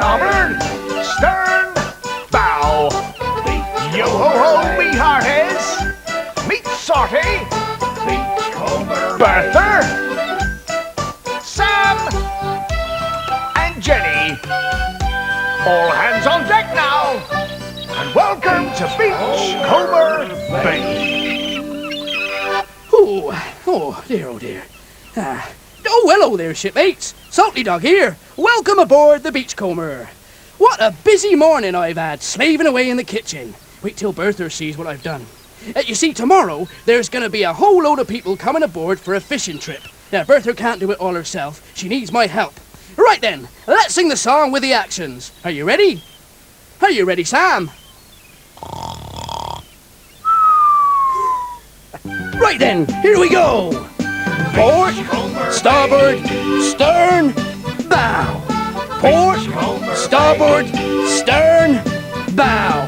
starboard, stern, bow. Yo-ho-ho, me hearties. Meet Sorty, Beachcomber, Bertha, Sam, and Jenny. All hands on deck now, and welcome to Beachcomber Bay. Oh dear, oh dear. Oh, hello there, shipmates. Salty Dog here. Welcome aboard the Beachcomber. What a busy morning I've had, slaving away in the kitchen. Wait till Bertha sees what I've done. You see, tomorrow there's going to be a whole load of people coming aboard for a fishing trip. Now, Bertha can't do it all herself. She needs my help. Right then, let's sing the song with the actions. Are you ready? Are you ready, Sam? Right then, here we go. Port, starboard, stern, bow. Port, starboard, stern, bow.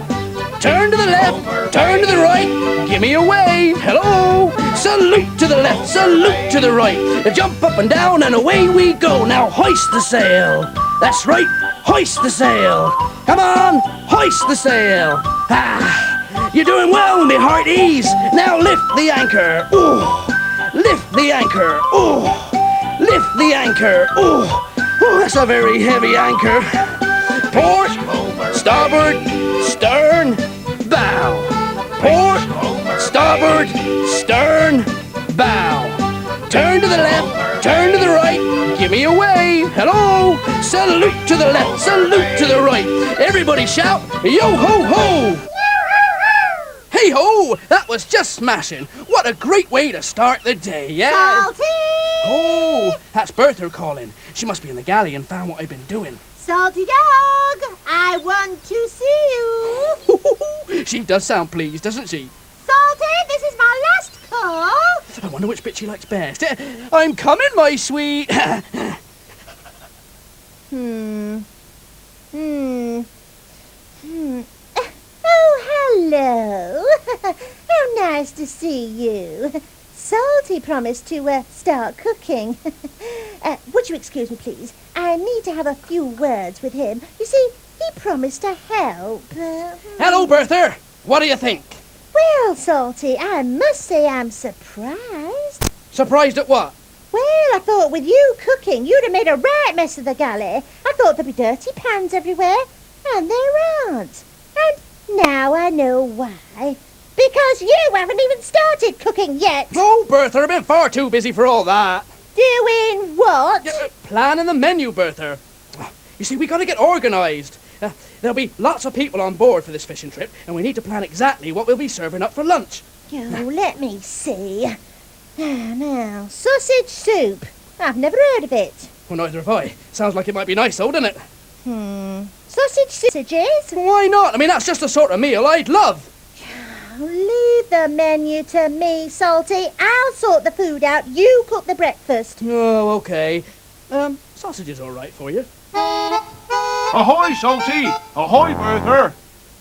Turn to the left, turn to the right, give me a wave, hello. Salute to the left, salute to the right. Jump up and down and away we go. Now hoist the sail. That's right, hoist the sail. Come on, hoist the sail. You're doing well, me hearties. Now lift the anchor. Ooh, lift the anchor. Ooh, lift the anchor. Ooh, that's a very heavy anchor. Port, starboard, stern, bow. Port, starboard, stern, bow. Turn to the left, turn to the right, give me a wave, hello. Salute to the left, salute to the right. Everybody shout, yo-ho-ho. Hey-ho, that was just smashing. What a great way to start the day, yeah? Salty! Oh, that's Bertha calling. She must be in the galley and found what I've been doing. Salty Dog, I want to see you. She does sound pleased, doesn't she? Salty, this is my last call. I wonder which bit she likes best. I'm coming, my sweet. Oh, hello. How nice to see you. Salty promised to start cooking. Would you excuse me, please? I need to have a few words with him. You see, he promised to help. Hello, Bertha. What do you think? Well, Salty, I must say I'm surprised. Surprised at what? Well, I thought with you cooking, you'd have made a right mess of the galley. I thought there'd be dirty pans everywhere, and there aren't. And now I know why. Because you haven't even started cooking yet. Oh, Bertha, I've been far too busy for all that. Doing what? Planning the menu, Bertha. You see, we got to get organised. There'll be lots of people on board for this fishing trip, and we need to plan exactly what we'll be serving up for lunch. Oh, let me see. Now, sausage soup. I've never heard of it. Well, neither have I. Sounds like it might be nice, though, doesn't it? Sausages? Why not? I mean, that's just the sort of meal I'd love. Leave the menu to me, Salty. I'll sort the food out. You cook the breakfast. Oh, okay. Sausage is all right for you. Ahoy, Salty! Ahoy, Bertha!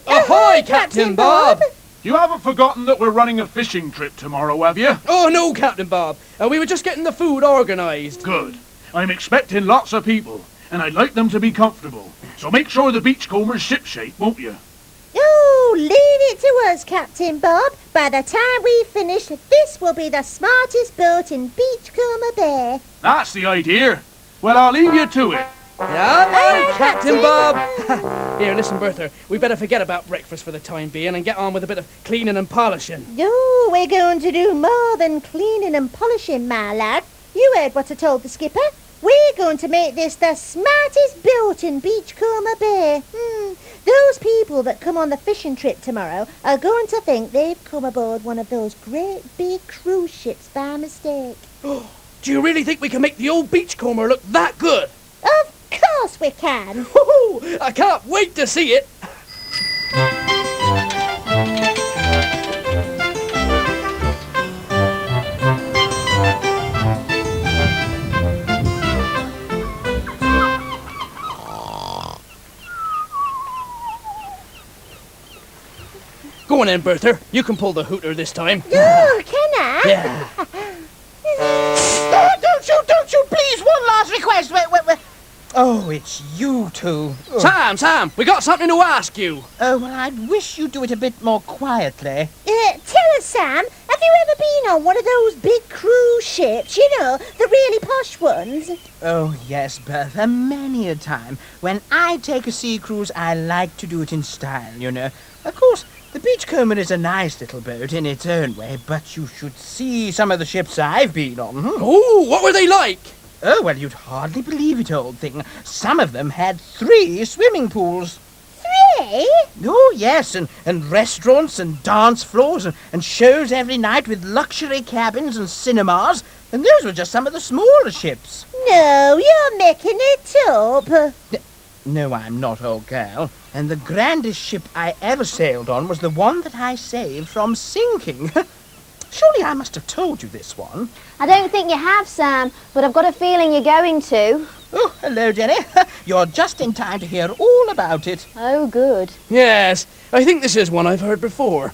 Ahoy, Captain Bob! You haven't forgotten that we're running a fishing trip tomorrow, have you? Oh, no, Captain Bob. We were just getting the food organised. Good. I'm expecting lots of people, and I'd like them to be comfortable. So make sure the Beachcomber's shipshape, won't you? Oh, leave it to us, Captain Bob. By the time we finish, this will be the smartest boat in Beachcomber Bay. That's the idea. Well, I'll leave you to it. Yeah, Captain Bob. Here, listen, Bertha. We better forget about breakfast for the time being and get on with a bit of cleaning and polishing. Oh, we're going to do more than cleaning and polishing, my lad. You heard what I told the skipper. We're going to make this the smartest boat in Beachcomber Bay. Those people that come on the fishing trip tomorrow are going to think they've come aboard one of those great big cruise ships by mistake. Do you really think we can make the old Beachcomber look that good? Of course we can. I can't wait to see it. Go on then, Bertha. You can pull the hooter this time. Oh, can I? Yeah. Don't you, please, one last request. Oh, it's you two. Oh. Sam, we got something to ask you. Oh, well, I'd wish you'd do it a bit more quietly. Tell us, Sam, have you ever been on one of those big cruise ships, you know, the really posh ones? Oh, yes, Bertha, many a time. When I take a sea cruise, I like to do it in style, you know. Of course, the Beachcomber is a nice little boat in its own way, but you should see some of the ships I've been on. Oh, what were they like? Oh, well, you'd hardly believe it, old thing. Some of them had 3 swimming pools. 3? Oh, yes, and restaurants and dance floors and shows every night with luxury cabins and cinemas. And those were just some of the smaller ships. No, you're making it up. No, I'm not, old girl. And the grandest ship I ever sailed on was the one that I saved from sinking. Surely I must have told you this one. I don't think you have, Sam, but I've got a feeling you're going to. Oh, hello, Jenny. You're just in time to hear all about it. Oh, good. Yes, I think this is one I've heard before.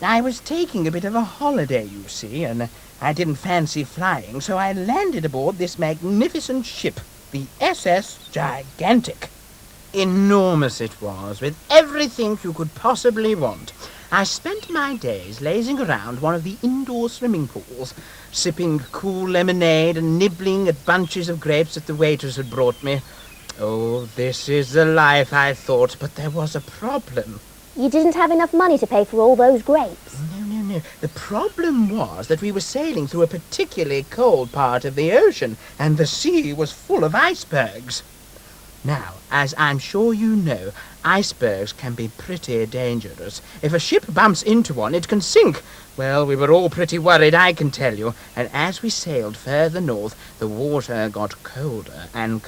I was taking a bit of a holiday, you see, and I didn't fancy flying, so I landed aboard this magnificent ship, the SS Gigantic. Enormous it was, with everything you could possibly want. I spent my days lazing around one of the indoor swimming pools, sipping cool lemonade and nibbling at bunches of grapes that the waiters had brought me. Oh, this is the life, I thought, but there was a problem. You didn't have enough money to pay for all those grapes. No. The problem was that we were sailing through a particularly cold part of the ocean, and the sea was full of icebergs. Now, as I'm sure you know, icebergs can be pretty dangerous. If a ship bumps into one, it can sink. Well, we were all pretty worried, I can tell you. And as we sailed further north, the water got colder, and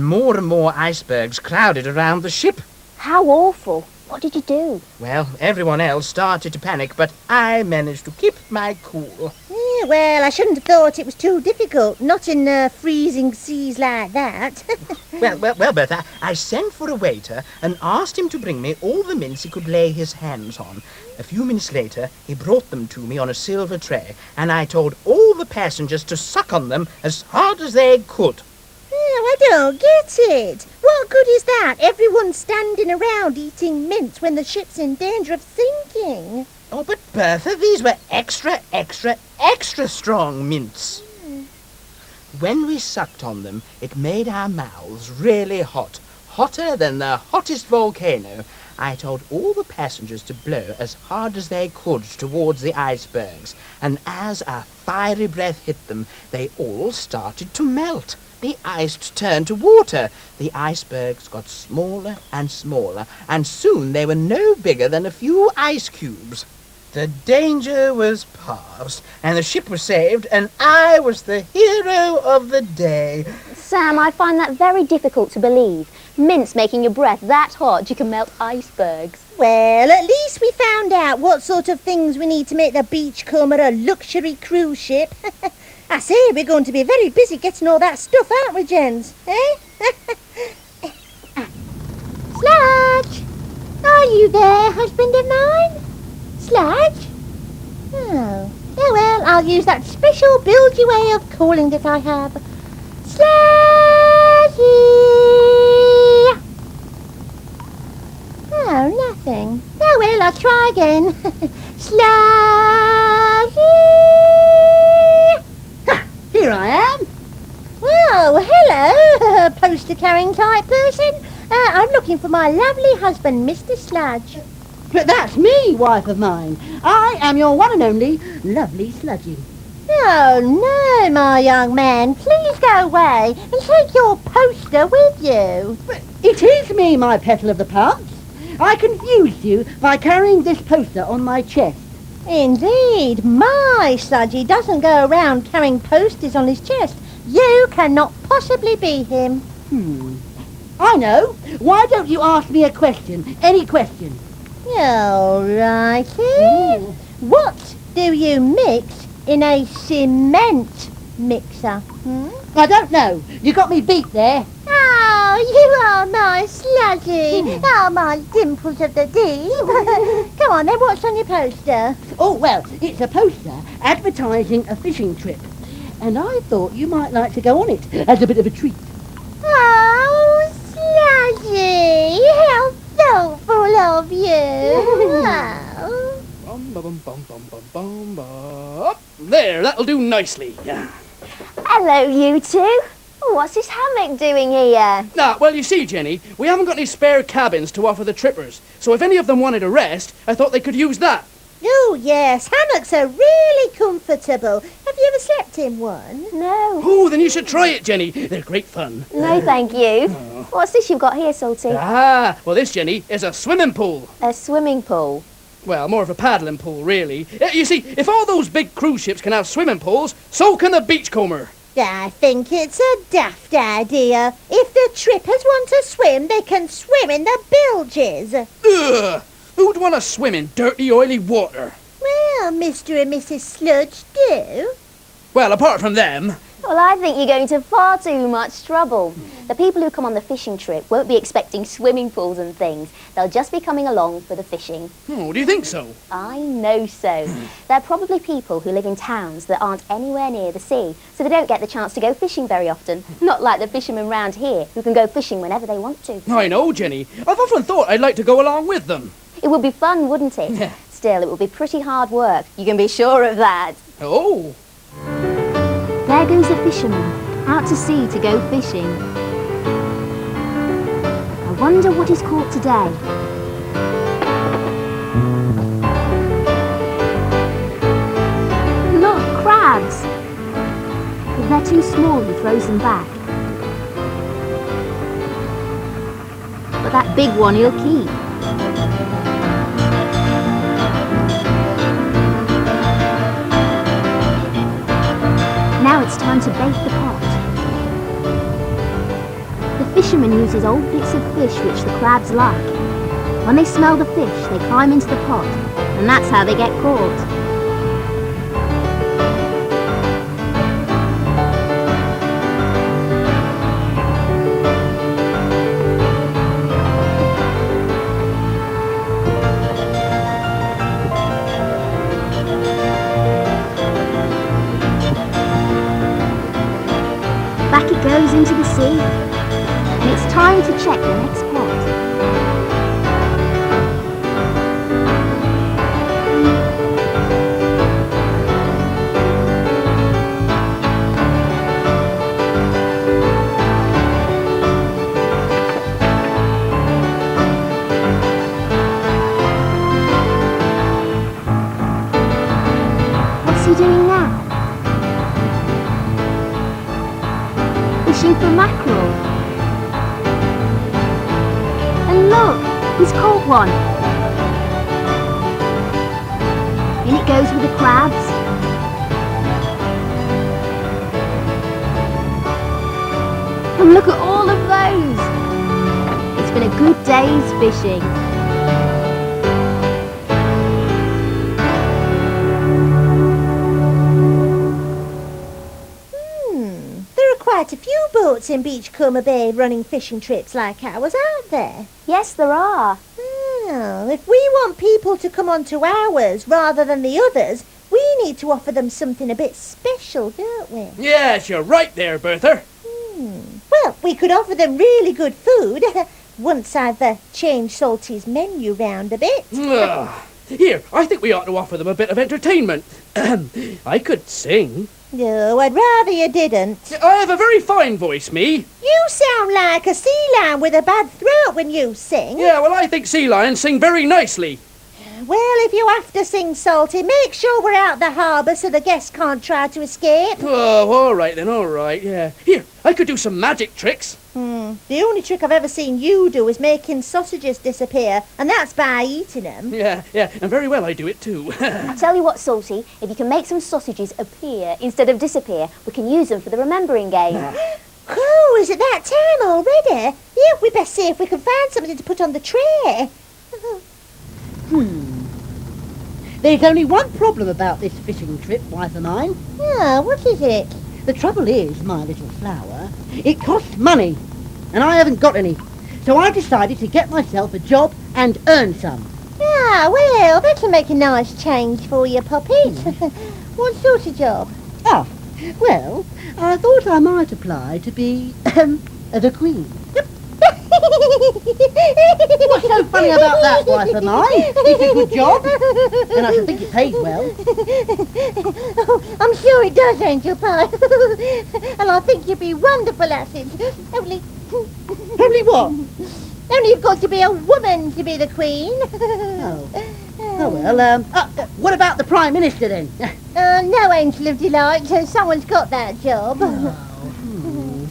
more icebergs crowded around the ship. How awful. What did you do? Well, everyone else started to panic, but I managed to keep my cool. Yeah, well, I shouldn't have thought it was too difficult, not in freezing seas like that. Well, Bertha, I sent for a waiter and asked him to bring me all the mints he could lay his hands on. A few minutes later, he brought them to me on a silver tray, and I told all the passengers to suck on them as hard as they could. I don't get it. What good is that? Everyone standing around eating mints when the ship's in danger of sinking. Oh, but Bertha, these were extra strong mints. When we sucked on them, it made our mouths really hot, hotter than the hottest volcano. I told all the passengers to blow as hard as they could towards the icebergs, and as our fiery breath hit them, they all started to melt. The ice turned to water. The icebergs got smaller, and soon they were no bigger than a few ice cubes. The danger was past, and the ship was saved, and I was the hero of the day. Sam, I find that very difficult to believe. Mints making your breath that hot you can melt icebergs. Well, at least we found out what sort of things we need to make the Beachcomber a luxury cruise ship. I say, we're going to be very busy getting all that stuff, aren't we, gents? Eh? Sludge! Are you there, husband of mine? Sludge? Oh, well, I'll use that special bilgy way of calling that I have. Sludgy! Oh, nothing. Oh, well, I'll try again. Sludgy! Here I am. Well, hello, poster-carrying type person. I'm looking for my lovely husband, Mr. Sludge. But that's me, wife of mine. I am your one and only lovely Sludgy. Oh, no, my young man. Please go away and take your poster with you. But it is me, my petal of the pumps. I confused you by carrying this poster on my chest. Indeed, my Sludgy doesn't go around carrying posters on his chest. You cannot possibly be him. I know. Why don't you ask me a question? Any question. All righty. What do you mix in a cement mixer? I don't know. You got me beat there. Oh, you are my Sludgy. Oh, my dimples of the deep. Come on then, what's on your poster? Oh, well, it's a poster advertising a fishing trip. And I thought you might like to go on it as a bit of a treat. There, that'll do nicely. Yeah. Hello, you two. What's this hammock doing here? Well, you see, Jenny, we haven't got any spare cabins to offer the trippers, so if any of them wanted a rest, I thought they could use that. Oh, yes, hammocks are really comfortable. Have you ever slept in one? No. Oh, then you should try it, Jenny. They're great fun. No, thank you. What's this you've got here, Salty? Well, this, Jenny, is a swimming pool. A swimming pool. Well, more of a paddling pool, really. You see, if all those big cruise ships can have swimming pools, so can the Beachcomber. I think it's a daft idea. If the trippers want to swim, they can swim in the bilges. Ugh! Who'd want to swim in dirty, oily water? Well, Mr. and Mrs. Sludge do. Well, apart from them. Well, I think you're going to far too much trouble. The people who come on the fishing trip won't be expecting swimming pools and things. They'll just be coming along for the fishing. Oh, do you think so? I know so. They're probably people who live in towns that aren't anywhere near the sea, so they don't get the chance to go fishing very often. Not like the fishermen round here, who can go fishing whenever they want to. I know, Jenny. I've often thought I'd like to go along with them. It would be fun, wouldn't it? Yeah. Still, it would be pretty hard work. You can be sure of that. Oh. There goes a fisherman, out to sea to go fishing. I wonder what he's caught today. Look, crabs! If they're too small, he throws them back. But that big one he'll keep. Now it's time to bake the pot. The fisherman uses old bits of fish which the crabs like. When they smell the fish, they climb into the pot, and that's how they get caught. Back it goes into the sea, and it's time to check the next pot. What's he doing now? Fishing for mackerel. And look, he's caught one. In it goes with the crabs. And look at all of those. It's been a good day's fishing. There are quite a few boats in Beachcomber Bay running fishing trips like ours, aren't there? Yes, there are. Well, if we want people to come onto ours rather than the others, we need to offer them something a bit special, don't we? Yes, you're right there, Bertha. Well, we could offer them really good food once I've changed Salty's menu round a bit. Here, I think we ought to offer them a bit of entertainment. I could sing. No, I'd rather you didn't. I have a very fine voice, me. You sound like a sea lion with a bad throat when you sing. Yeah, well, I think sea lions sing very nicely. Well, if you have to sing, Salty, make sure we're out the harbour so the guests can't try to escape. Oh, all right then, all right, yeah. Here, I could do some magic tricks. The only trick I've ever seen you do is making sausages disappear, and that's by eating them. Yeah, and very well I do it too. I'll tell you what, Salty, if you can make some sausages appear instead of disappear, we can use them for the remembering game. Oh, is it that time already? Yeah, we best see if we can find something to put on the tray. There's only one problem about this fishing trip, wife of mine. Ah, what is it? The trouble is, my little flower, it costs money, and I haven't got any. So I decided to get myself a job and earn some. Ah, well, that'll make a nice change for you, puppies. What sort of job? Ah, well, I thought I might apply to be, the Queen. What's so funny about that, wife of mine? It's a good job, and I should think it pays well. Oh, I'm sure it does, Angel Pie. And I think you'd be wonderful at it. Only what? Only you've got to be a woman to be the Queen. Oh well, what about the Prime Minister then? No, Angel of Delight. Someone's got that job.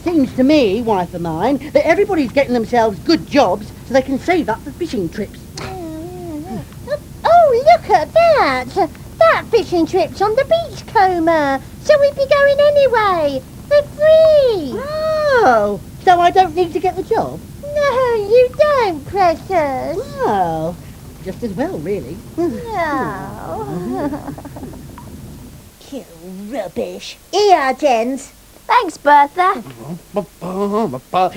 Seems to me, wife of mine, that everybody's getting themselves good jobs so they can save up for fishing trips. Oh, look at that! That fishing trip's on the Beachcomber, so we'd be going anyway, for free! Oh, so I don't need to get the job? No, you don't, Precious. Oh, just as well, really. No. You rubbish. Here, gents. Thanks, Bertha.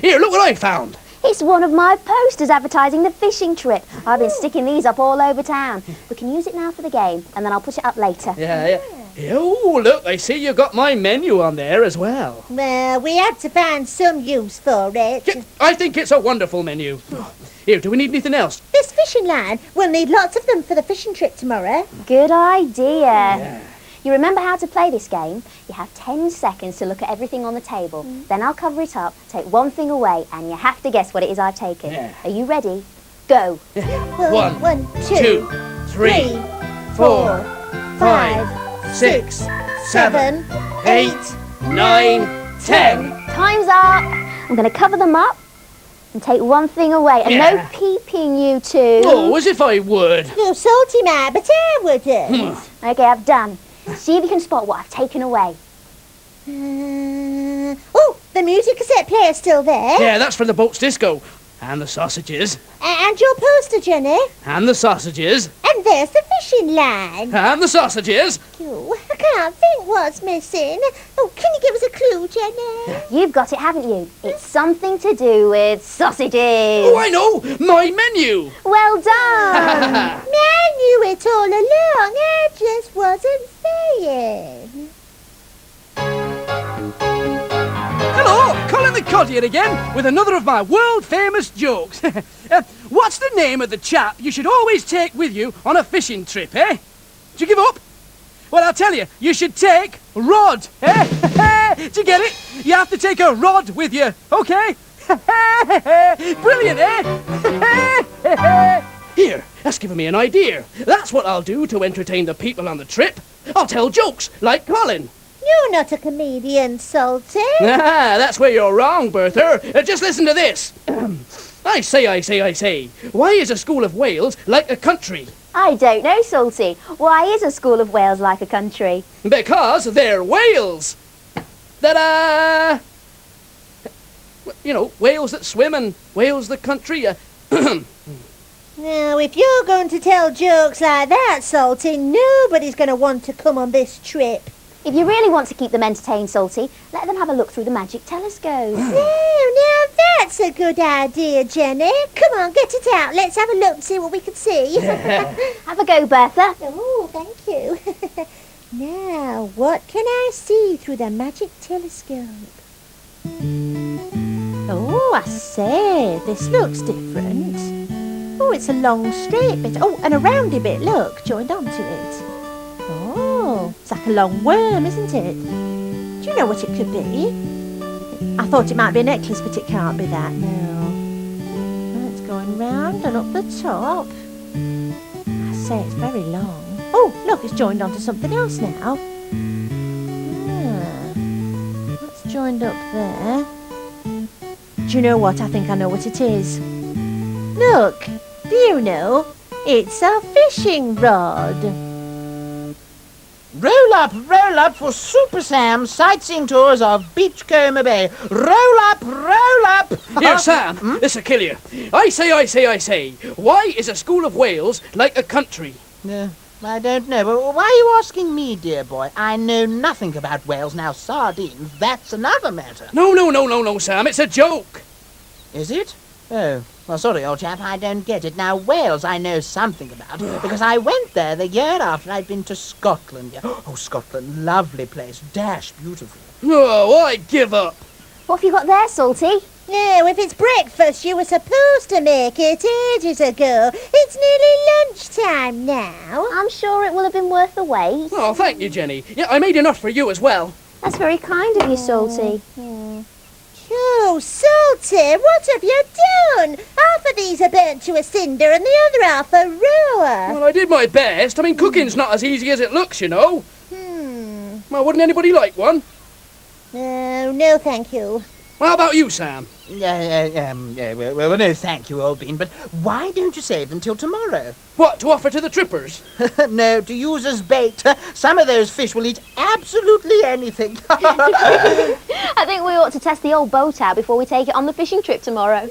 Here, look what I found. It's one of my posters advertising the fishing trip. I've been sticking these up all over town. We can use it now for the game, and then I'll put it up later. Yeah. Oh, look, I see you got my menu on there as well. Well, we had to find some use for it. Yeah, I think it's a wonderful menu. Here, do we need anything else? This fishing line, we'll need lots of them for the fishing trip tomorrow. Good idea. Yeah. You remember how to play this game? You have 10 seconds to look at everything on the table. Then I'll cover it up, take one thing away, and you have to guess what it is I've taken. Yeah. Are you ready? Go. One, two, three, 4, 5, 6, 7, 8, 9, 10. Time's up. I'm going to cover them up and take one thing away. And Yeah. no peeping, you two. Oh, as if I would. You're salty, Matt, but I wouldn't. Okay, I've done. See if you can spot what I've taken away. Oh, the music cassette player's still there. Yeah, that's from the boat's disco. And the sausages. And your poster, Jenny. And the sausages. And there's the fishing line. And the sausages. Oh, I can't think what's missing. Oh, can you give us a clue, Jenny? You've got it, haven't you? It's something to do with sausages. Oh, I know! My menu! Well done. I knew it all along. I just wasn't saying. Hello, Colin the Cod here again with another of my world-famous jokes. What's the name of the chap you should always take with you on a fishing trip, eh? Do you give up? Well, I'll tell you, you should take Rod, eh? Do you get it? You have to take a rod with you, okay? Brilliant, eh? Here, that's given me an idea. That's what I'll do to entertain the people on the trip. I'll tell jokes, like Colin. You're not a comedian, Salty. Ah, that's where you're wrong, Bertha. Just listen to this. I say. Why is a school of whales like a country? I don't know, Salty. Why is a school of whales like a country? Because they're whales. Ta-da! You know, whales that swim and whales that country. Now, if you're going to tell jokes like that, Salty, nobody's going to want to come on this trip. If you really want to keep them entertained, Salty, let them have a look through the magic telescope. Now that's a good idea, Jenny. Come on, get it out. Let's have a look and see what we can see. Have a go, Bertha. Oh, thank you. Now, what can I see through the magic telescope? Oh, I say, this looks different. Oh, it's a long straight bit. Oh, and a roundy bit, look, joined onto it. Oh, it's like a long worm, isn't it? Do you know what it could be? I thought it might be a necklace, but it can't be that, no. It's going round and up the top. I say, it's very long. Oh, look, it's joined onto something else now. That's joined up there. Do you know what? I think I know what it is. Look, do you know? It's a fishing rod. Roll up for Super Sam's sightseeing tours of Beachcomber Bay. Roll up! Here, Sam, this'll kill you. I say. Why is a school of whales like a country? I don't know, but why are you asking me, dear boy? I know nothing about whales. Now, sardines, that's another matter. No, Sam, it's a joke. Is it? Oh, well, sorry, old chap, I don't get it. Now, Wales I know something about, because I went there the year after I'd been to Scotland. Oh, Scotland, lovely place, dash beautiful. Oh, I give up. What have you got there, Salty? No, if it's breakfast, you were supposed to make it ages ago. It's nearly lunchtime now. I'm sure it will have been worth the wait. Oh, thank you, Jenny. Yeah, I made enough for you as well. That's very kind of you, Salty. Oh, Salty, what have you done? Half of these are burnt to a cinder and the other half a roar. Well, I did my best. I mean, cooking's not as easy as it looks, you know. Well, wouldn't anybody like one? No, thank you. Well, how about you, Sam? Well, no, thank you, Old Bean, but why don't you save them till tomorrow? What, to offer to the trippers? No, to use as bait. Some of those fish will eat absolutely anything. I think we ought to test the old boat out before we take it on the fishing trip tomorrow.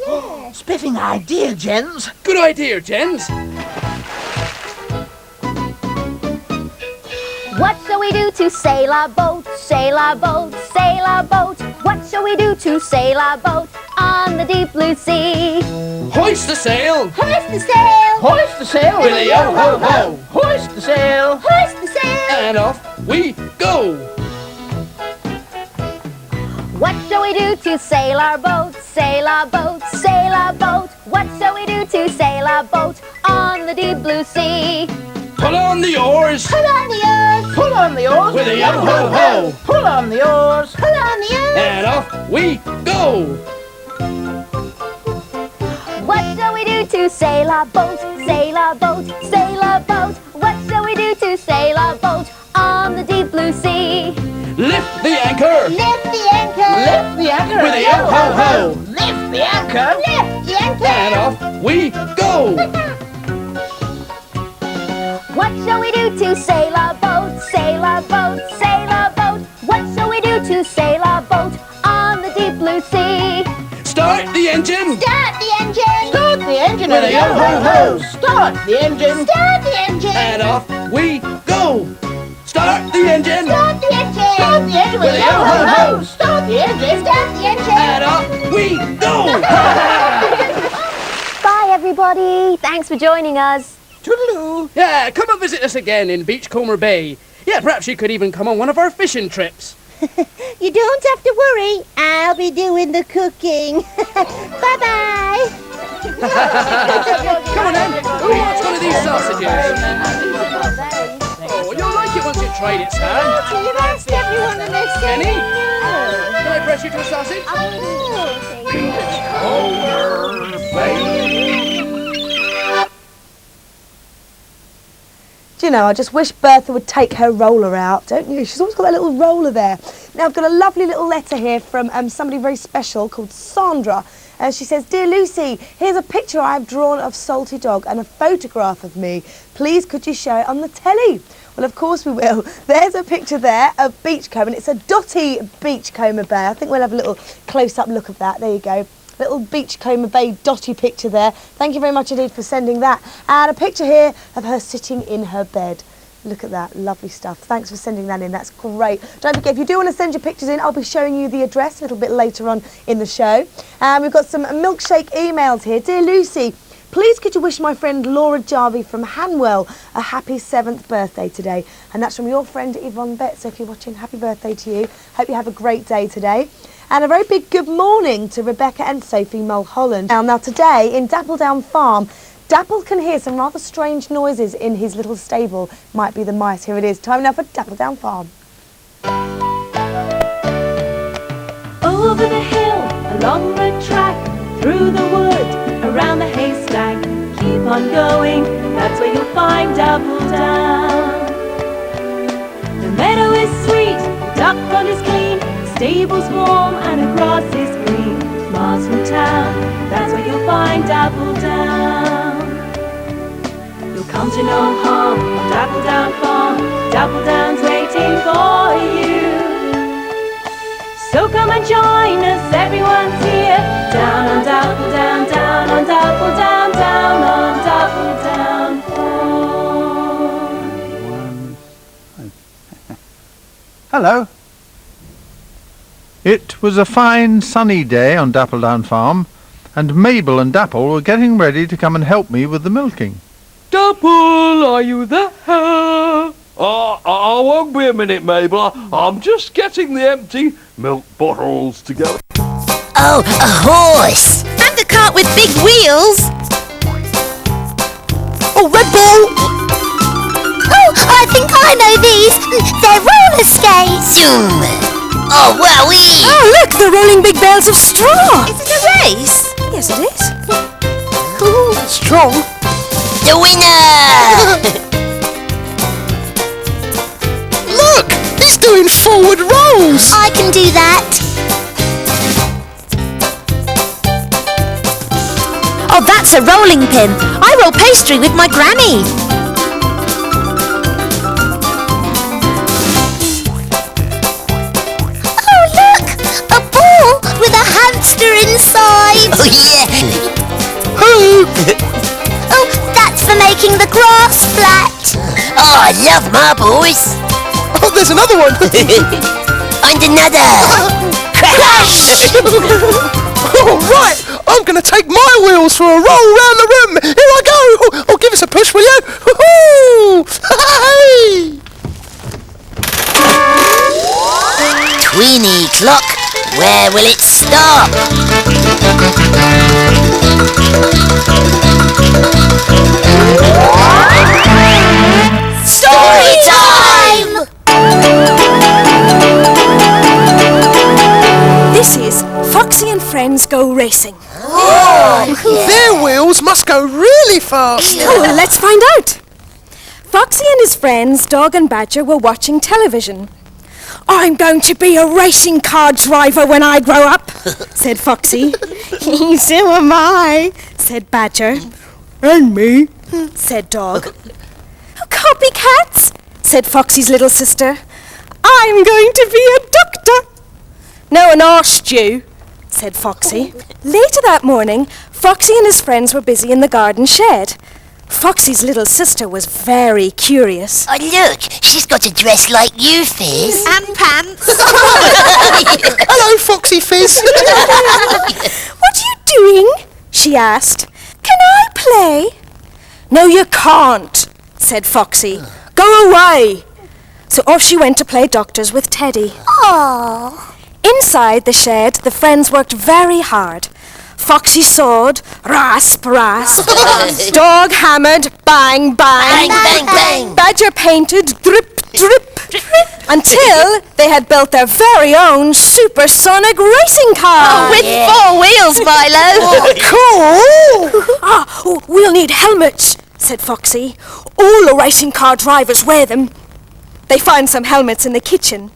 Spiffing idea, gents. Good idea, gents. What shall we do to sail our boat, sail our boat, sail our boat? What shall we do to sail our boat on the deep blue sea? Hoist the sail! Hoist the sail! Hoist the sail with a yo-ho-ho! Hoist the sail! Hoist the sail! And off we go! What shall we do to sail our boat, sail our boat, sail our boat? What shall we do to sail our boat on the deep blue sea? Pull on the oars! Pull on the oars! Pull on the oars With a yo-ho-ho! Pull on the oars! Pull on the oars! And off we go! What shall we do to sail our boat, sail our boat, sail our boat? What shall we do to sail our boat on the deep blue sea? Lift the anchor! Lift the anchor! Lift the anchor! With a yo-ho-ho! Lift the anchor! Lift the anchor! And off we go! What shall we do to sail our boat, sail our boat, sail our boat? What shall we do to sail our boat on the deep blue sea? Start the engine! Start the engine! Start the engine With a yo-ho-ho! Start the engine! Start the engine! And off we go! Start the engine! Start the engine! Start the engine With a yo-ho-ho! Start the engine! Start the engine! And off we go! Bye, everybody. Thanks for joining us. Toodaloo! Yeah, come and visit us again in Beachcomber Bay. Yeah, perhaps you could even come on one of our fishing trips. You don't have to worry. I'll be doing the cooking. Bye-bye. Come on then, who wants one of these sausages? Oh, you'll like it once you've tried it, Sam. You've asked everyone and they're saying Jenny? no. Can I press you to a sausage? Do you know, I just wish Bertha would take her roller out, don't you? She's always got that little roller there. Now, I've got a lovely little letter here from somebody very special called Sandra. She says, Dear Lucy, here's a picture I've drawn of Salty Dog and a photograph of me. Please, could you show it on the telly? Well, of course we will. There's a picture there of Beachcomber, and it's a dotty Beachcomber Bay. I think we'll have a little close-up look of that. There you go. Little Beachcomber Bay dotty picture there. Thank you very much indeed for sending that. And a picture here of her sitting in her bed. Look at that, lovely stuff. Thanks for sending that in, that's great. Don't forget, if you do want to send your pictures in, I'll be showing you the address a little bit later on in the show. We've got some milkshake emails here. Dear Lucy, please could you wish my friend Laura Jarvie from Hanwell a happy 7th birthday today? And that's from your friend Yvonne Betts. So if you're watching, happy birthday to you. Hope you have a great day today. And a very big good morning to Rebecca and Sophie Mulholland. Now today in Dappledown Farm, Dapple can hear some rather strange noises in his little stable. Might be the mice. Here it is. Time now for Dappledown Farm. Over the hill, along the track, through the wood, around the haystack. Keep on going, that's where you'll find Dappledown. The meadow is sweet, the duck pond is clean, the stable's warm and the grass is green. Miles from town, that's where you'll find Dappledown. You'll come to no harm on Dappledown Farm. Dappledown's waiting for you. So come and join us, everyone's here. Down on Dappledown, down on Dappledown, down on Dappledown Farm. Hello. It was a fine sunny day on Dappledown Farm, and Mabel and Dapple were getting ready to come and help me with the milking. Dapple, are you there? I won't be a minute, Mabel. I'm just getting the empty milk bottles together. Oh, a horse! And a cart with big wheels. Oh, Red Bull! Oh, I think I know these. They're roller skates. Oh, wowee! Oh, look, they're rolling big bales of straw. Is it a race? Yes, it is. Strong. The winner! Look! He's doing forward rolls! I can do that. Oh, that's a rolling pin. I roll pastry with my granny. Oh, look! A ball with a hamster inside. Oh, yeah. Oh, that's for making the grass flat. Oh, I love marbles. Oh, there's another one! And another. Crash! Oh, right! I'm going to take my wheels for a roll round the room! Here I go! Oh, give us a push, will you? Woohoo! Hey! Queenie clock, where will it stop? Story time! This is Foxy and Friends Go Racing. Their wheels must go really fast! Oh, let's find out. Foxy and his friends, Dog and Badger, were watching television. I'm going to be a racing car driver when I grow up, said Foxy. So am I, said Badger. And me, said Dog. Copycats, said Foxy's little sister. I'm going to be a doctor. No one asked you, said Foxy. Later that morning, Foxy and his friends were busy in the garden shed. Foxy's little sister was very curious. Oh, look, she's got a dress like you, Fizz. And pants. Hello, Foxy Fizz! What are you doing? She asked. Can I play? No, you can't, said Foxy. Go away. So off she went to play doctors with Teddy. Aww. Inside the shed, the friends worked very hard. Foxy sawed, rasp, rasp. Dog hammered, bang, bang. Bang, bang, bang. Badger painted, drip, drip, until they had built their very own supersonic racing car. With 4 wheels, Milo. Cool! We'll need helmets, said Foxy. All the racing car drivers wear them. They found some helmets in the kitchen.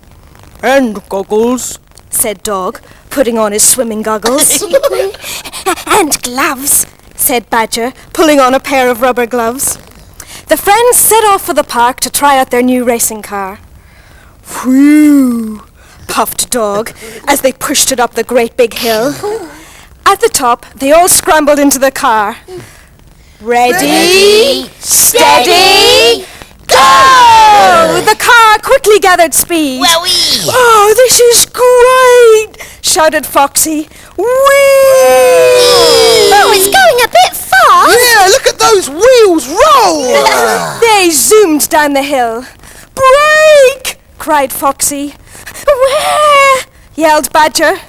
And goggles, said Dog, putting on his swimming goggles. And gloves, said Badger, pulling on a pair of rubber gloves. The friends set off for the park to try out their new racing car. Whew, puffed Dog, as they pushed it up the great big hill. At the top, they all scrambled into the car. Ready, steady, go! The car quickly gathered speed. Wowee! Oh, this is great! Shouted Foxy. Whee! Oh, it's going a bit fast. Yeah, look at those wheels roll! They zoomed down the hill. Brake! Cried Foxy. Where? Yelled Badger.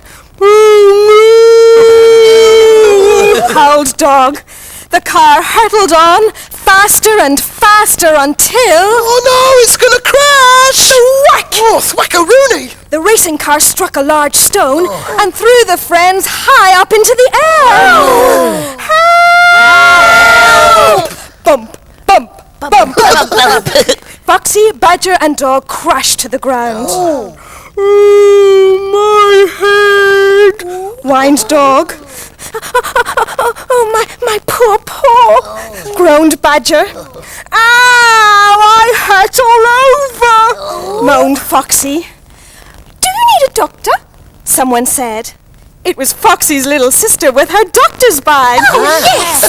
Howled Dog. The car hurtled on, faster and faster until... Oh no, it's gonna crash! Whack! Oh, thwack-a-rooney! The racing car struck a large stone and threw the friends high up into the air. Help! Bump, bump, bump, bump, bump. Foxy, Badger and Dog crashed to the ground. My head! Whined Dog. Oh, my poor paw! Groaned Badger. Ow! I hurt all over! Moaned Foxy. Do you need a doctor? Someone said. It was Foxy's little sister with her doctor's bag. Oh, yes!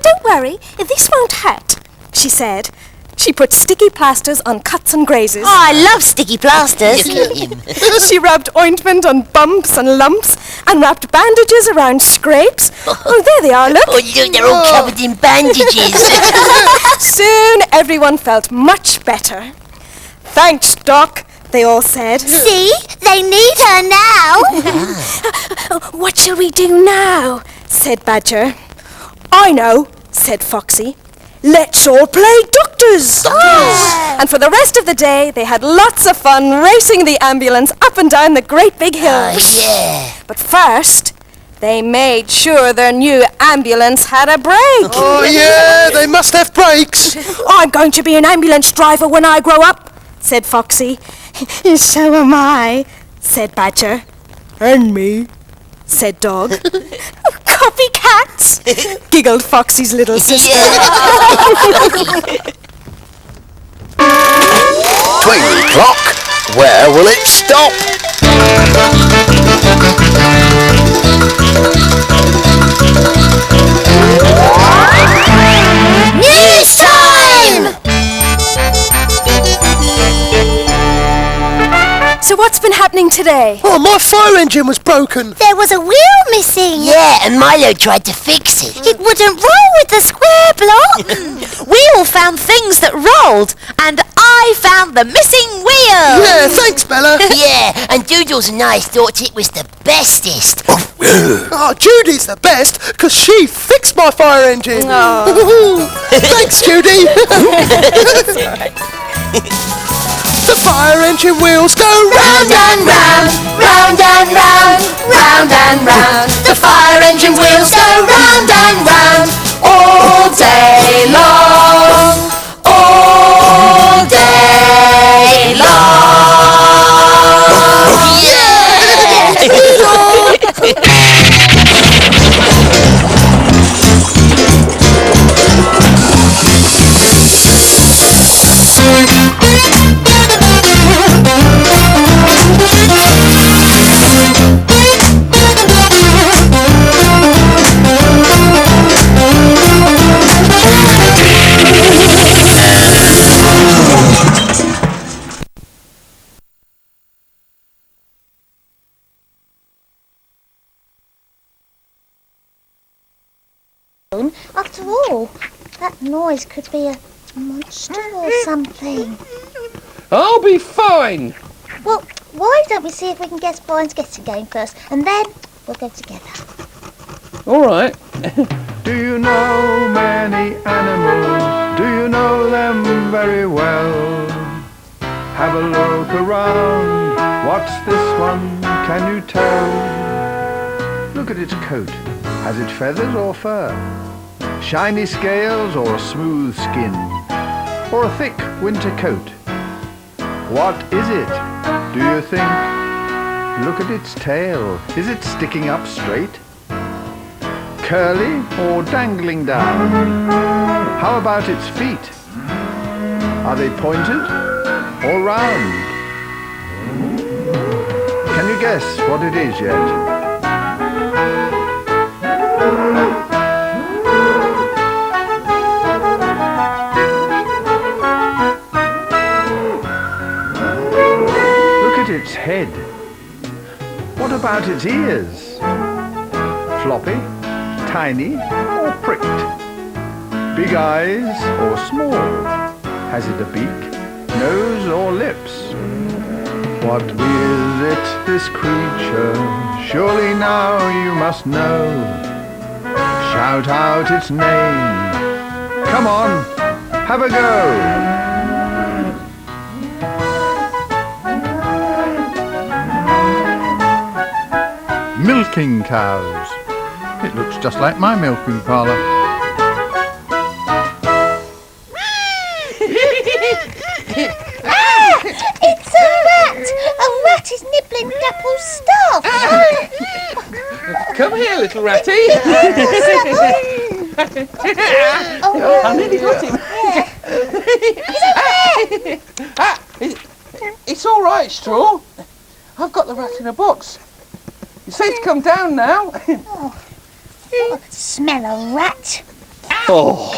Don't worry, this won't hurt, she said. She put sticky plasters on cuts and grazes. Oh, I love sticky plasters. She rubbed ointment on bumps and lumps and wrapped bandages around scrapes. Oh, there they are, look. Oh, look, they're all covered in bandages. Soon everyone felt much better. Thanks, Doc, they all said. See? They need her now. What shall we do now? Said Badger. I know, said Foxy. Let's all play doctors! And for the rest of the day, they had lots of fun racing the ambulance up and down the great big hills. But first, they made sure their new ambulance had a brake. Oh, yeah, they must have brakes. I'm going to be an ambulance driver when I grow up, said Foxy. So am I, said Badger. And me, said Dog. Copycats, giggled Foxy's little sister. Twing clock, where will it stop? News time! So what's been happening today? Oh, my fire engine was broken. There was a wheel missing. Yeah, and Milo tried to fix it. It wouldn't roll with the square block. We all found things that rolled, and I found the missing wheel. Yeah, thanks, Bella. Yeah, and Doodles and I thought it was the bestest. Oh, Judy's the best, because she fixed my fire engine. Thanks, Judy. That's all right. The fire engine wheels go round and round, round and round, round and round. The fire engine wheels go round and round all day long, all day long. After all, that noise could be a monster or something. I'll be fine. Well, why don't we see if we can guess Brian's guessing game first, and then we'll go together. All right. Do you know many animals? Do you know them very well? Have a look around. What's this one? Can you tell? Look at its coat. Has it feathers or fur? Shiny scales or a smooth skin? Or a thick winter coat? What is it, do you think? Look at its tail. Is it sticking up straight? Curly or dangling down? How about its feet? Are they pointed or round? Can you guess what it is yet? Its head. What about its ears? Floppy, tiny, or pricked? Big eyes or small? Has it a beak, nose or lips? What is it, this creature? Surely now you must know. Shout out its name. Come on, have a go. Milking cows. It looks just like my milking parlour. It's a rat! A rat is nibbling Dapple's stuff! Come here, little ratty. I nearly got him. It's all right, Straw. I've got the rat in a box. You're safe to come down now. Smell a rat. Oh,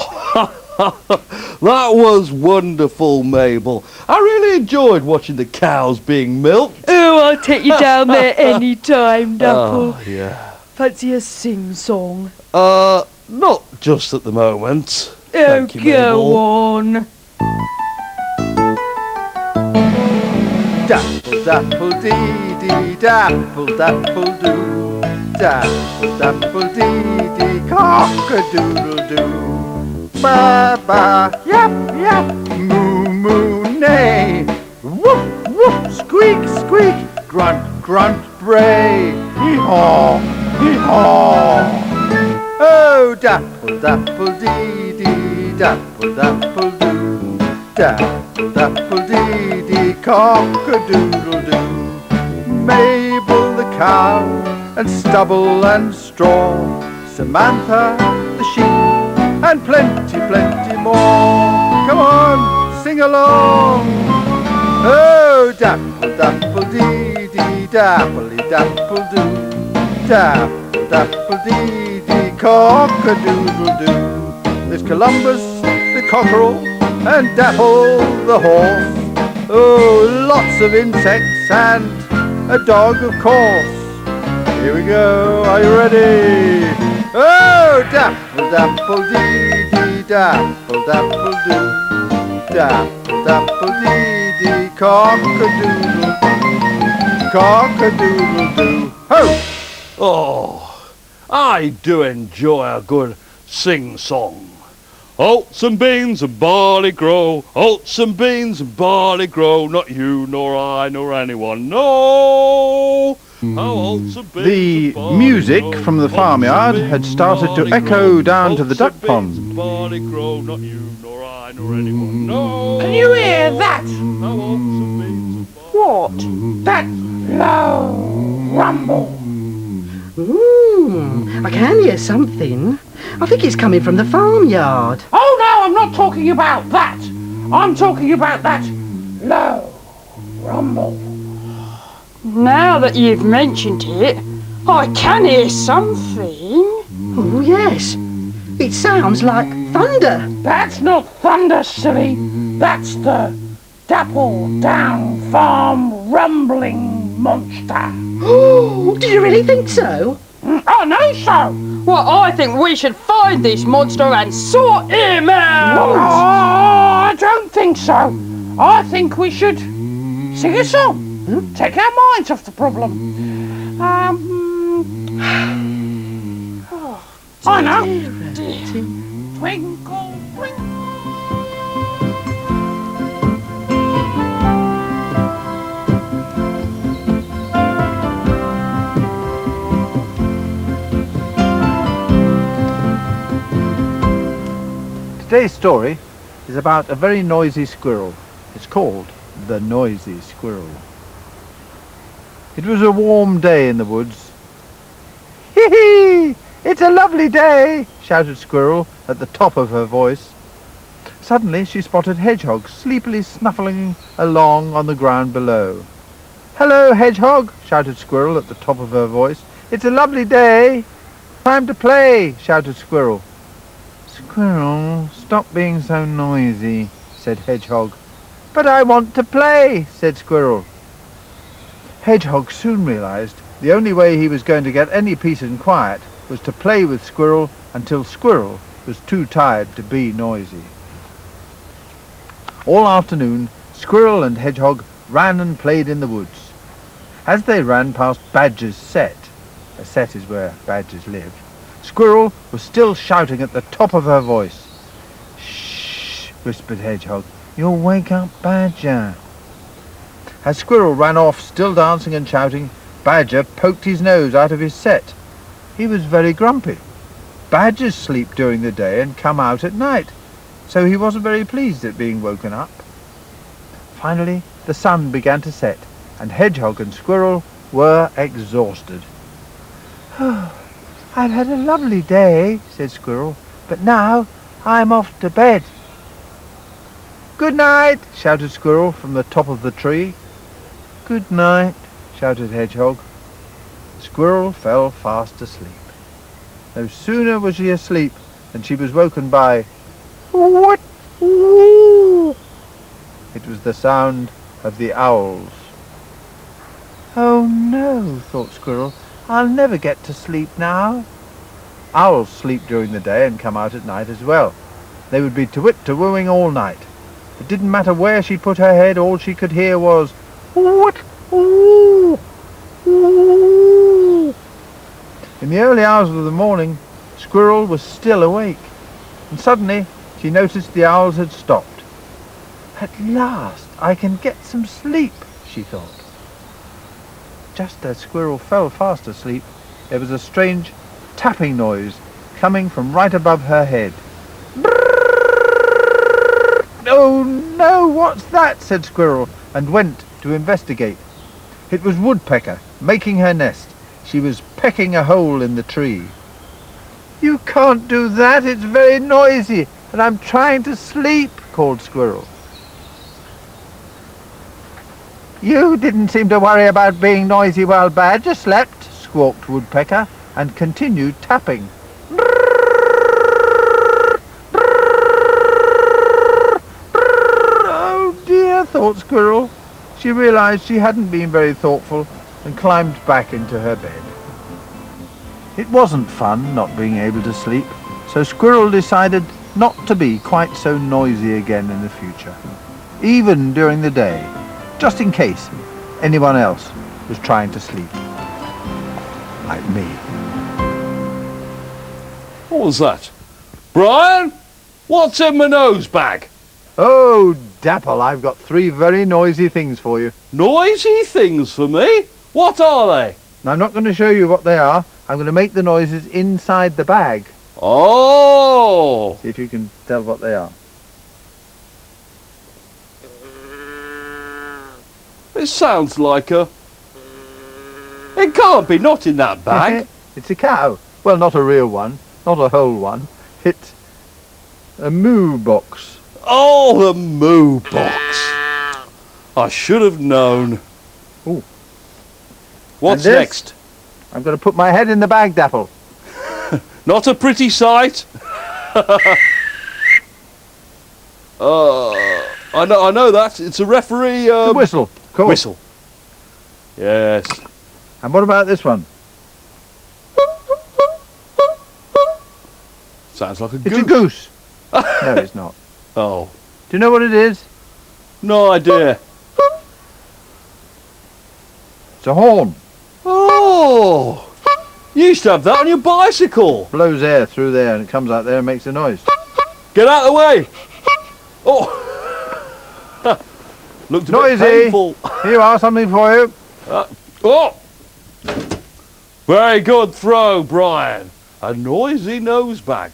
that was wonderful, Mabel. I really enjoyed watching the cows being milked. Oh, I'll take you down there any time, Dapple. Oh, yeah. Fancy a sing-song? Not just at the moment. Thank you, Mabel. Go on. Dapple, dapple, dee, dee, dapple, dapple, doo. Dapple, dapple, dee, dee, cock-a-doodle-doo. Ba, ba, yap, yap, moo, moo, neigh. Woof, woof, squeak, squeak, grunt, grunt, bray. Hee-haw, hee-haw. Oh, dapple, dapple, dee, dee, dapple, dapple, doo. Dapple, dapple, dee, dee, cock-a-doodle-doo. Mabel the cow, and Stubble and Straw, Samantha the sheep, and plenty, plenty more. Come on, sing along. Oh, dapple, dapple, dee, dee, dapple-dapple-doo. Dapple, dapple, dee, dee, cock-a-doodle-doo. There's Columbus the cockerel, and Dapple the horse. Oh, lots of insects and a dog, of course. Here we go, are you ready? Oh, dapple, dapple, dee, dee, dapple, dapple, doo. Dapple, dapple, dee, dee, cock-a-doodle-doo. Cock-a-doodle-doo. Ho! Oh, I do enjoy a good sing-song. Oats and beans and barley grow, oats and beans and barley grow, not you nor I nor anyone, no. How oats and beans The and barley music grow, from the oats farmyard and had beans started and to barley echo grow, down to the oats duck and beans pond. and barley grow, not you nor I nor anyone, no. Can you hear that? How oats and beans and What? That low rumble. I can hear something. I think it's coming from the farmyard. Oh no, I'm not talking about that. I'm talking about that low rumble. Now that you've mentioned it, I can hear something. Oh, yes. It sounds like thunder. That's not thunder, silly. That's the Dapple Down Farm rumbling monster. Oh, do you really think so? I know so. Well, I think we should find this monster and sort him out. Oh, I don't think so. I think we should sing a song. Take our minds off the problem. I know. Twinkle, twinkle. Today's story is about a very noisy squirrel. It's called The Noisy Squirrel. It was a warm day in the woods. Hee hee! It's a lovely day, shouted Squirrel at the top of her voice. Suddenly she spotted Hedgehog sleepily snuffling along on the ground below. Hello, Hedgehog, shouted Squirrel at the top of her voice. It's a lovely day. Time to play, shouted Squirrel. Squirrel, stop being so noisy, said Hedgehog. But I want to play, said Squirrel. Hedgehog soon realized the only way he was going to get any peace and quiet was to play with Squirrel until Squirrel was too tired to be noisy. All afternoon, Squirrel and Hedgehog ran and played in the woods. As they ran past Badger's set, a set is where badgers live, Squirrel was still shouting at the top of her voice. Shh, whispered Hedgehog, you'll wake up Badger. As Squirrel ran off, still dancing and shouting, Badger poked his nose out of his set. He was very grumpy. Badgers sleep during the day and come out at night, so he wasn't very pleased at being woken up. Finally, the sun began to set, and Hedgehog and Squirrel were exhausted. Oh, I've had a lovely day, said Squirrel, but now I'm off to bed. Good night, shouted Squirrel from the top of the tree. Good night, shouted Hedgehog. Squirrel fell fast asleep. No sooner was she asleep than she was woken by what? It was the sound of the owls. Oh no, thought Squirrel, I'll never get to sleep now. Owls sleep during the day and come out at night as well. They would be to-wit-to-wooing all night. It didn't matter where she put her head, all she could hear was What? Ooh. Ooh. In the early hours of the morning, Squirrel was still awake, and suddenly she noticed the owls had stopped. At last I can get some sleep, she thought. Just as Squirrel fell fast asleep, there was a strange tapping noise coming from right above her head. Oh no, what's that? Said Squirrel, and went to investigate. It was Woodpecker making her nest. She was pecking a hole in the tree. You can't do that, it's very noisy, and I'm trying to sleep, called Squirrel. You didn't seem to worry about being noisy while Badger slept, squawked Woodpecker, and continued tapping. Oh dear, thought Squirrel. She realized she hadn't been very thoughtful and climbed back into her bed. It wasn't fun not being able to sleep, so Squirrel decided not to be quite so noisy again in the future, even during the day, just in case anyone else was trying to sleep, like me. What was that? Brian? What's in my nose bag? Oh, Dapple, I've got 3 very noisy things for you. Noisy things for me? What are they? Now, I'm not going to show you what they are. I'm going to make the noises inside the bag. Oh! See if you can tell what they are. It sounds like a... It can't be not in that bag. It's a cow. Well, not a real one, not a whole one. It's a moo box. Oh, the moo box. I should have known. Ooh. What's next? I'm going to put my head in the bag, Dapple. Not a pretty sight. I know that. It's a referee. The whistle. Of course. Whistle. Yes. And what about this one? Sounds like a goose. It's a goose. No, it's not. Oh. Do you know what it is? No idea. It's a horn. Oh. You used to have that on your bicycle. Blows air through there and it comes out there and makes a noise. Get out of the way. Oh. Looked a Noisy. bit painful. Here you are, something for you. Oh. Very good throw, Brian. A noisy nose bag.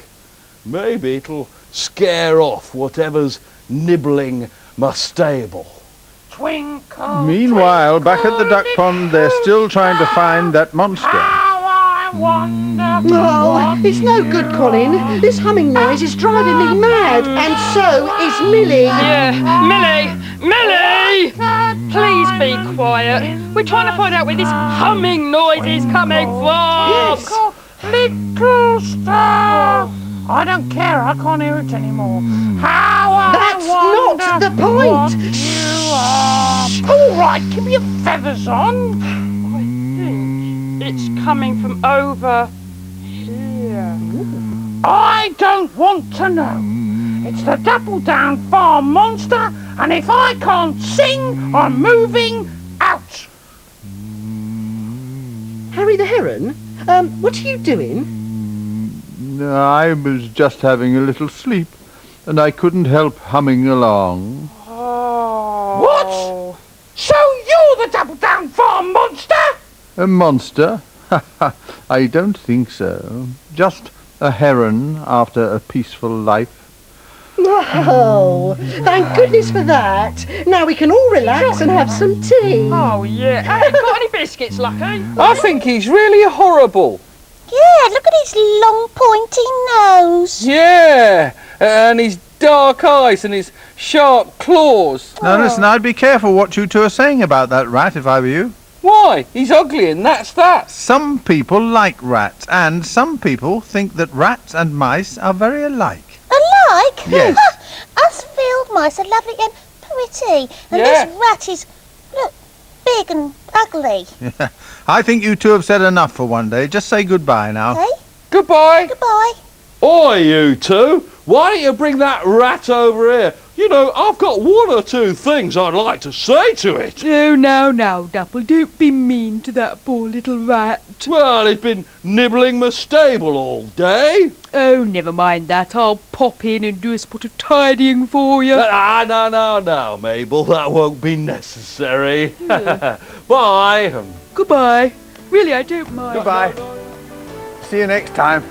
Maybe it'll scare off whatever's nibbling my stable. Twinkle, Meanwhile, back at the duck pond, they're still trying to find that monster. Oh, it's no good, Colin. This humming noise is driving me mad, and so is Millie. Yeah, Millie! Please be quiet. We're trying to find out where this humming noise is coming from. Yes. little star. I don't care, I can't hear it anymore. How That's I not the wonder point. what you are. All right, keep your feathers on. It's coming from over here. I don't want to know. It's the Dapple Down Farm monster, and if I can't sing, I'm moving out. Harry the Heron, what are you doing? I was just having a little sleep, and I couldn't help humming along. What? So you're the Dapple Down Farm monster? A monster? I don't think so. Just a heron after a peaceful life. Oh, thank goodness for that. Now we can all relax and have some tea. Oh, yeah. Have you got any biscuits, Lucky? I think he's really horrible. Yeah, look at his long pointy nose. Yeah, and his dark eyes and his sharp claws. Now listen, I'd be careful what you two are saying about that rat if I were you. Why? He's ugly and that's that. Some people like rats, and some people think that rats and mice are very alike. Alike? Yes. Us field mice are lovely and pretty, and Yeah. this rat is, look, big and ugly. I think you two have said enough for one day. Just say goodbye now. Hey? Goodbye. Goodbye. Oi, you two! Why don't you bring that rat over here? You know, I've got one or two things I'd like to say to it. Oh, now, Dapple, don't be mean to that poor little rat. Well, it's been nibbling my stable all day. Oh, never mind that. I'll pop in and do a spot of tidying for you. No, Mabel, that won't be necessary. Bye. Goodbye. Really, I don't mind. Goodbye. See you next time.